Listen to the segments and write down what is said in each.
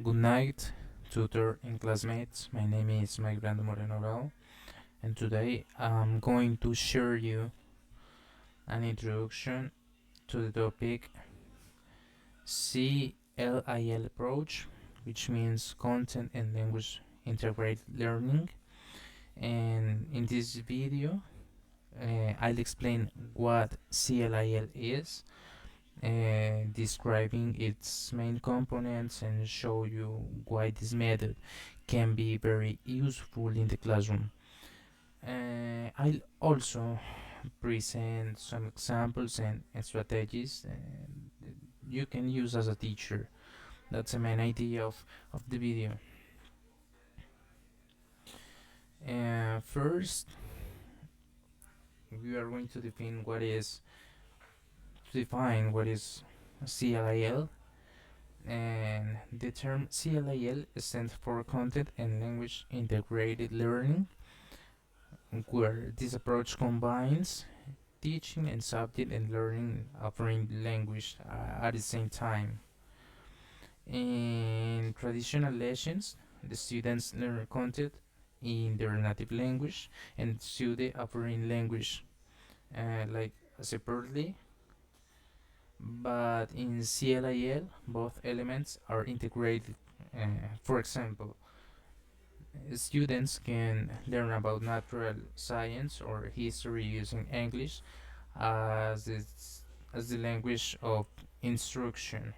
Good night, tutor and classmates. My name is Moreno, and today I'm going to share you an introduction to the topic CLIL approach, which means Content and Language Integrated Learning. And in this video, I'll explain what CLIL is, describing its main components and show you why this method can be very useful in the classroom. I'll also present some examples and strategies you can use as a teacher. That's the main idea of the video. First, we are going to define what is CLIL, and the term CLIL stands for Content and Language Integrated Learning, where this approach combines teaching and subject and learning, offering language at the same time. In traditional lessons, the students learn content in their native language and study a foreign language, like separately. But in CLIL, both elements are integrated. For example, students can learn about natural science or history using English as the language of instruction.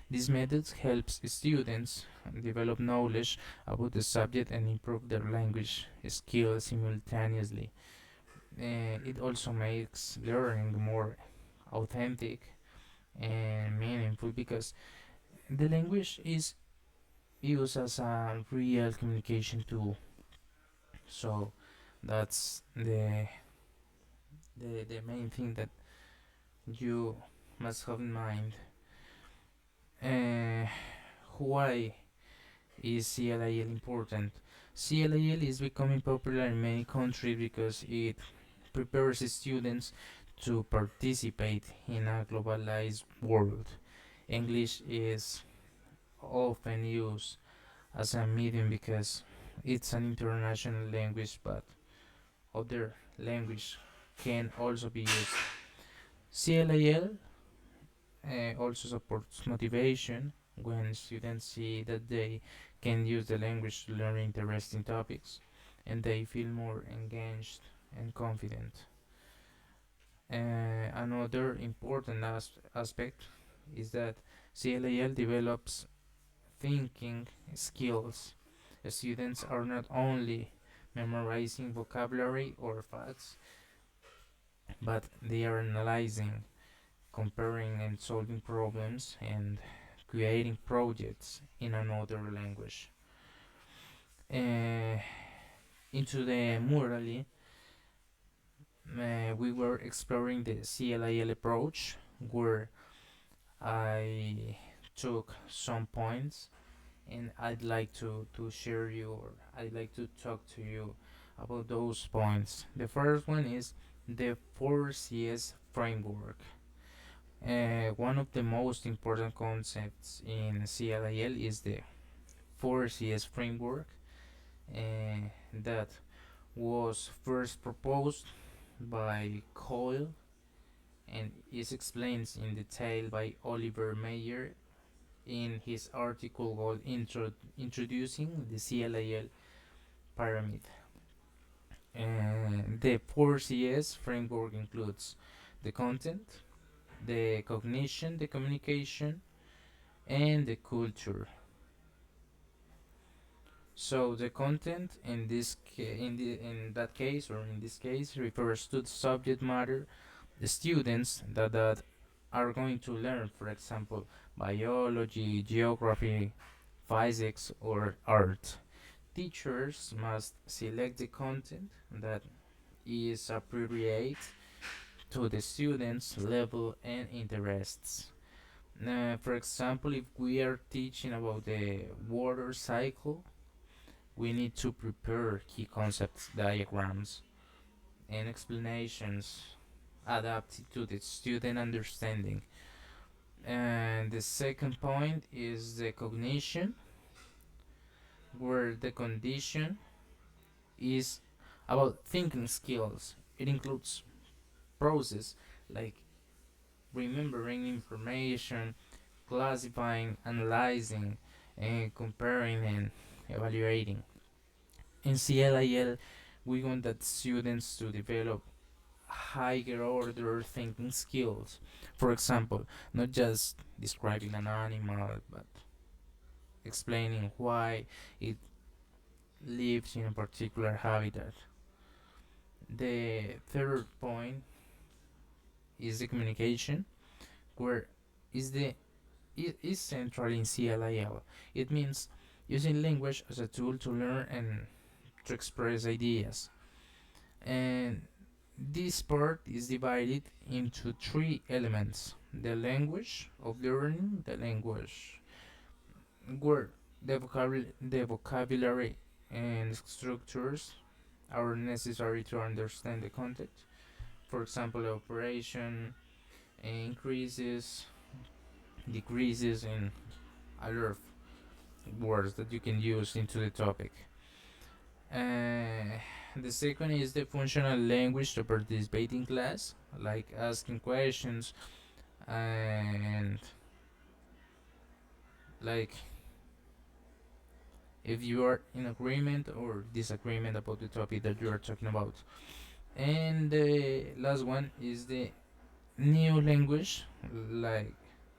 This method helps students develop knowledge about the subject and improve their language skills simultaneously. It also makes learning more authentic and meaningful because the language is used as a real communication tool. So that's the main thing that you must have in mind. Uh, why is CLIL important? CLIL is becoming popular in many countries because it prepares students to participate in a globalized world. English is often used as a medium because it's an international language, but other language can also be used. CLIL also supports motivation when students see that they can use the language to learn interesting topics and they feel more engaged and confident. Another important aspect is that CLIL develops thinking skills. Students are not only memorizing vocabulary or facts, but they are analyzing, comparing, and solving problems and creating projects in another language. Uh, into the murally, we were exploring the CLIL approach, where I took some points and I'd like to share you, or I'd like to talk to you about those points. The first one is the 4CS framework. One of the most important concepts in CLIL is the 4CS framework, that was first proposed by CLIL and is explained in detail by Oliver Mayer in his article called Introducing the CLIL Pyramid. The 4CS framework includes the content, the cognition, the communication, and the culture. So the content in that case, or in this case, refers to the subject matter, the students that are going to learn, for example, biology, geography, physics, or art. Teachers must select the content that is appropriate to the students' level and interests. For example, if we are teaching about the water cycle, we need to prepare key concepts diagrams and explanations adapted to the student understanding. And the second point is the cognition. where the condition is about thinking skills. It includes process like remembering information, classifying, analyzing, and comparing and evaluating. In CLIL, we want that students to develop higher order thinking skills. For example, not just describing an animal, but explaining why it lives in a particular habitat. The third point is the communication, where is the it is central in CLIL. It means using language as a tool to learn and to express ideas. And this part is divided into three elements: the language of learning, the language where the vocabulary and structures are necessary to understand the context. For example, operation increases, decreases, and other words that you can use into the topic. The second is the functional language to participate in class, like asking questions and like if you are in agreement or disagreement about the topic that you are talking about. And the last one is the new language, like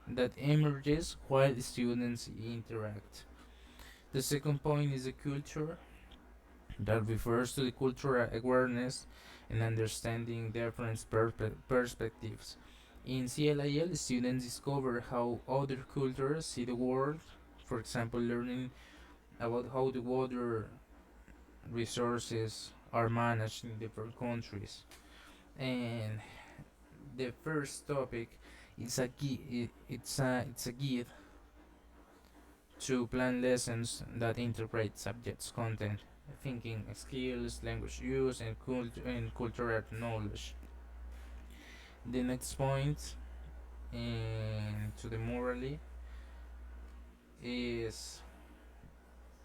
that emerges while students interact. The second point is the culture, that refers to the cultural awareness and understanding different perspectives. In CLIL, students discover how other cultures see the world, for example, learning about how the water resources are managed in different countries. And the first topic is a guide to plan lessons that integrate subjects content, thinking skills, language use, and cultural knowledge. The next point to the morally is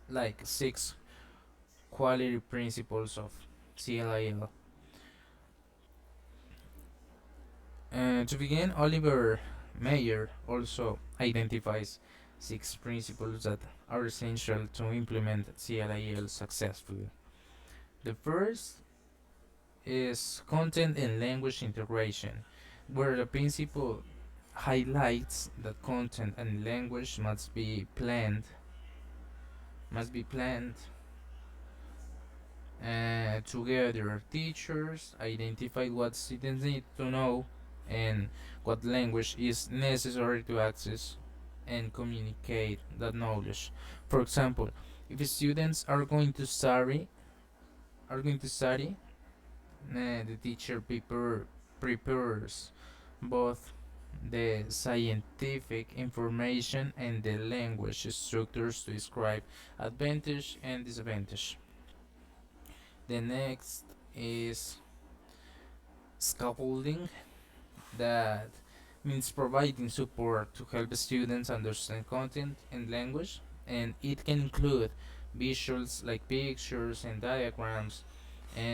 like 6 quality principles of CLIL. To begin, Oliver Mayer also identifies 6 principles that are essential to implement CLIL successfully. The first is content and language integration, where the principle highlights that content and language must be planned together. Teachers identify what students need to know and what language is necessary to access and communicate that knowledge. For example, if students are going to study, the teacher prepares both the scientific information and the language structures to describe advantage and disadvantage. The next is scaffolding, that means providing support to help students understand content and language, and it can include visuals like pictures and diagrams,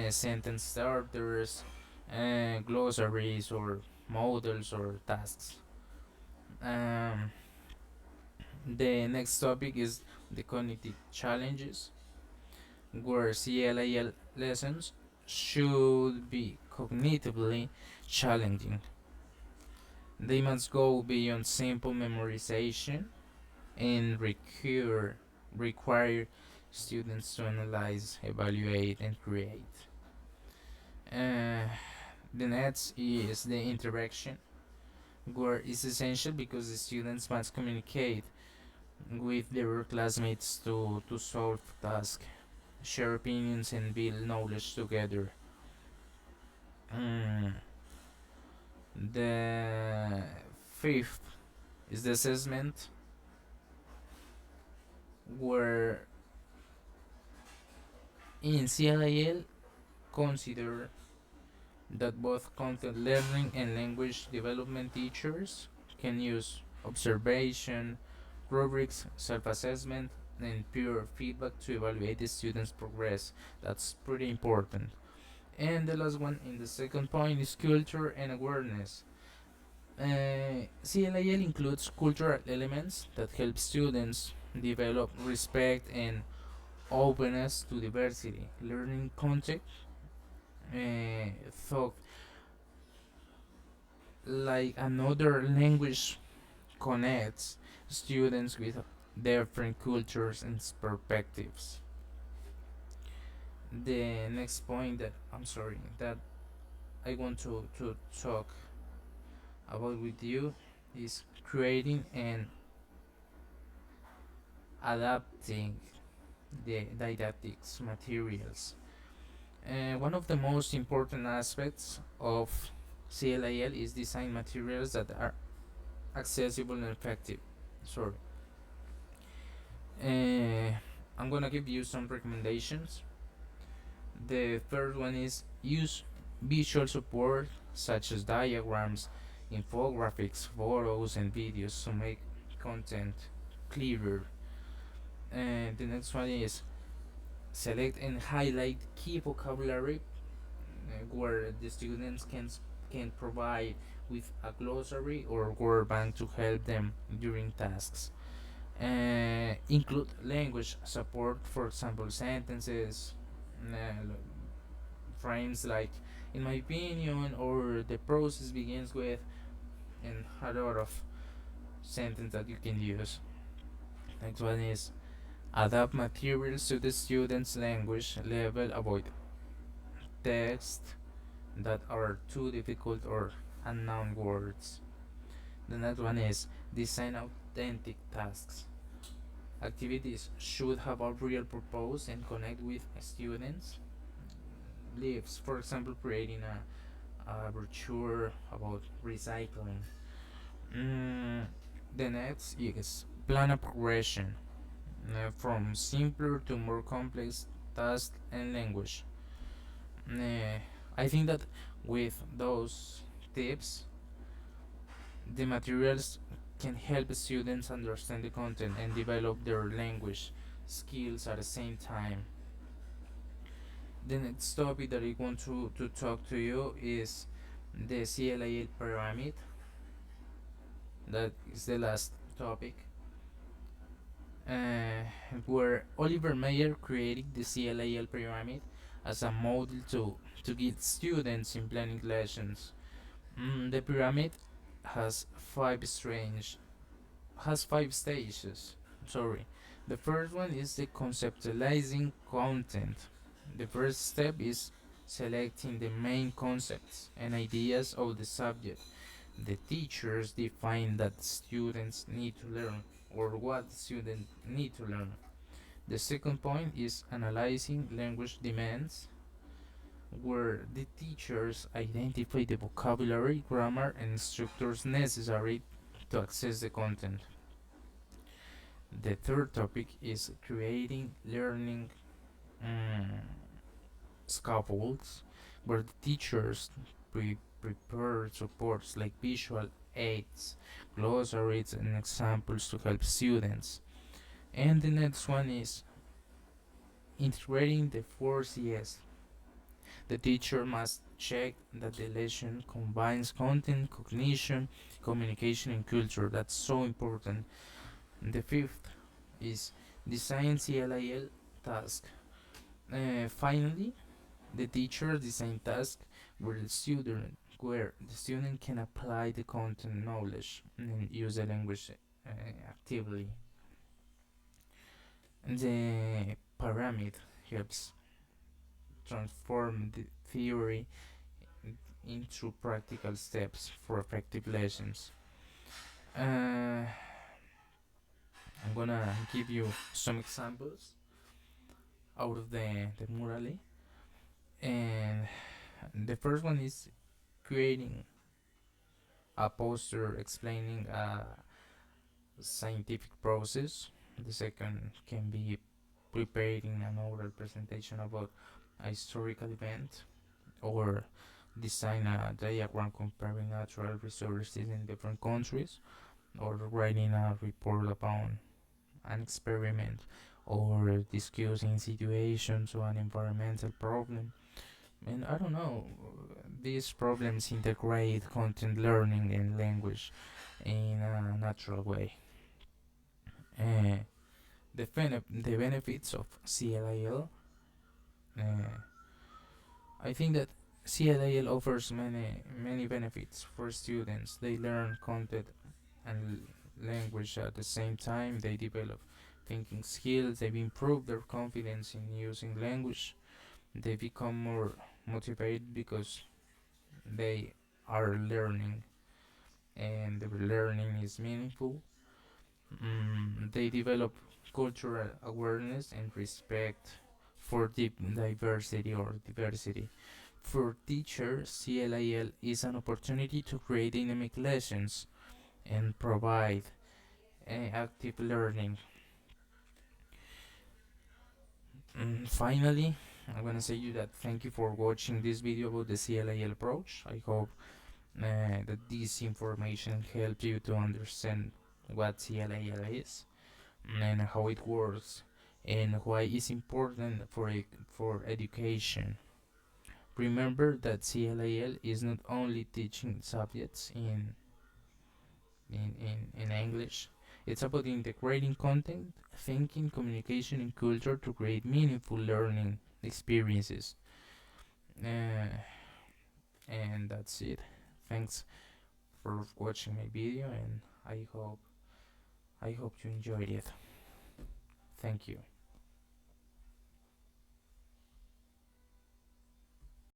sentence starters, glossaries or models or tasks. Um, the next topic is the cognitive challenges, where CLIL lessons should be cognitively challenging. They must go beyond simple memorization and require students to analyze, evaluate, and create. Uh, the next is the interaction, where it's essential because the students must communicate with their classmates to solve tasks, share opinions, and build knowledge together. Mm, the fifth is the assessment, where in CLIL consider that both content learning and language development teachers can use observation, rubrics, self assessment, and peer feedback to evaluate the students' progress. That's pretty important. And the last one in the second point is culture and awareness. CLIL includes cultural elements that help students develop respect and openness to diversity. Learning content thought like another language connects students with different cultures and perspectives. The next point that I want to talk about with you is creating and adapting the didactics materials. One of the most important aspects of CLIL is design materials that are accessible and effective. Sorry. I'm gonna give you some recommendations. The first one is use visual support such as diagrams, infographics, photos, and videos to make content clearer. And the next one is select and highlight key vocabulary where the students can provide with a glossary or word bank to help them during tasks. Include language support, for example, sentences, frames like in my opinion, or the process begins with, and a lot of sentence that you can use. Next one is adapt materials to the student's language level. Avoid text that are too difficult or unknown words. The next one is design authentic tasks. Activities should have a real purpose and connect with students. Lives, for example, creating a brochure about recycling. Mm, the next is plan a progression from simpler to more complex tasks and language. I think that with those tips, the materials can help students understand the content and develop their language skills at the same time. The next topic that I want to talk to you is the CLIL pyramid. That is the last topic. Uh, where Oliver Mayer created the CLIL pyramid as a model to guide students in planning lessons. The pyramid has five stages. Sorry. The first one is the conceptualizing content. The first step is selecting the main concepts and ideas of the subject. The teachers define that students need to learn or what students need to learn. The second point is analyzing language demands, where the teachers identify the vocabulary, grammar, and structures necessary to access the content. The third topic is creating learning mm, scaffolds, where the teachers prepare supports like visual aids, glossaries, and examples to help students. And the next one is integrating the 4 Cs. The teacher must check that the lesson combines content, cognition, communication, and culture. That's so important. And the fifth is design CLIL task. Finally, the teacher design task where the student can apply the content knowledge and use the language actively. The pyramid helps transform the theory into practical steps for effective lessons. I'm gonna give you some examples out of the murale. And the first one is creating a poster explaining a scientific process. The second can be preparing an oral presentation about a historical event, or design a diagram comparing natural resources in different countries, or writing a report about an experiment, or discussing situations or an environmental problem. And I don't know, these problems integrate content learning and language in a natural way. Uh, the benefits of CLIL, uh, I think that CLIL offers many benefits for students. They learn content and language at the same time. They develop thinking skills. They improve their confidence in using language. They become more motivated because they are learning and the learning is meaningful. They develop cultural awareness and respect for deep diversity or diversity. For teachers, CLIL is an opportunity to create dynamic lessons and provide active learning. Finally, I'm gonna say you that thank you for watching this video about the CLIL approach. I hope that this information helped you to understand what CLIL is and how it works and why it's important for education. Remember that CLIL is not only teaching subjects in English. It's about integrating content, thinking, communication, and culture to create meaningful learning experiences. Uh, and that's it. Thanks for watching my video, and I hope you enjoyed it. Thank you.